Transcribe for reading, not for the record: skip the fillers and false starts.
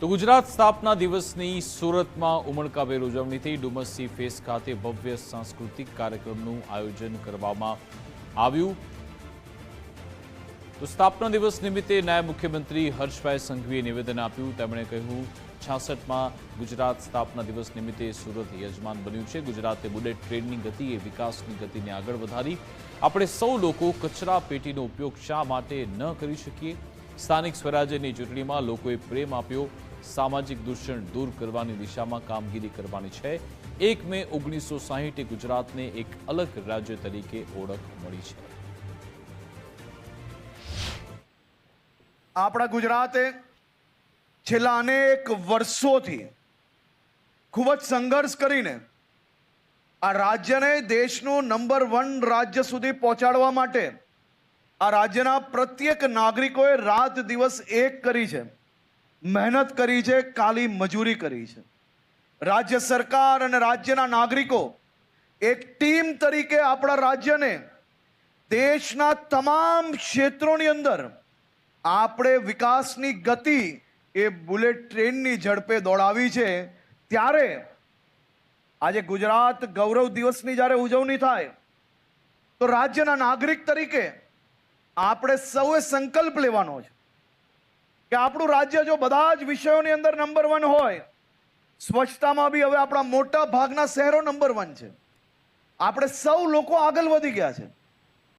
તો ગુજરાત સ્થાપના દિવસની સુરતમાં ઉમળકાભેર ઉજવણી થઈ। ડુમસ સી ફેસ ખાતે ભવ્ય સાંસ્કૃતિક કાર્યક્રમનું આયોજન કરવામાં આવ્યું। તો સ્થાપના દિવસ નિમિત્તે નાયબ મુખ્યમંત્રી હર્ષભાઈ સંઘવીએ નિવેદન આપ્યું। તેમણે કહ્યું 66માં ગુજરાત સ્થાપના દિવસ નિમિત્તે સુરત યજમાન બન્યું છે। ગુજરાતે બુલેટ ટ્રેનની ગતિએ વિકાસની ગતિને આગળ વધારી। આપણે સૌ લોકો કચરા પેટીનો ઉપયોગ શા માટે ન કરી શકીએ? સ્થાનિક સ્વરાજ્યની ચૂંટણીમાં લોકોએ પ્રેમ આપ્યો। સામાજિક દૂષણ દૂર કરવાની દિશામાં કામગીરી કરવાની છે। 1 મે 1960 ગુજરાતને એક અલગ રાજ્ય તરીકે ઓળખ મળી છે। આપણા ગુજરાતે છેલ્લા અનેક વર્ષોથી ખૂબ જ સંઘર્ષ કરીને આ રાજ્યને દેશનું નંબર 1 રાજ્ય સુધી પહોંચાડવા માટે આ રાજ્યના પ્રત્યેક નાગરિકોએ રાત દિવસ એક કરી છે, મહેનત કરી છે, કાળી મજૂરી કરી છે। રાજ્ય સરકાર અને રાજ્યના નાગરિકો એક ટીમ તરીકે આપણા રાજ્યને દેશના તમામ ક્ષેત્રોની અંદર આપણે વિકાસની ગતિ એ બુલેટ ટ્રેનની ઝડપે દોડાવી છે। ત્યારે આજે ગુજરાત ગૌરવ દિવસની જ્યારે ઉજવણી થાય તો રાજ્યના નાગરિક તરીકે આપણે સૌએ સંકલ્પ લેવાનો છે કે આપણું રાજ્ય જો બધા જ વિષયોની અંદર નંબર 1 હોય, સ્વચ્છતામાં બી હવે આપણા મોટા ભાગના શહેરો નંબર 1 છે। આપણે સૌ લોકો આગળ વધી ગયા છે।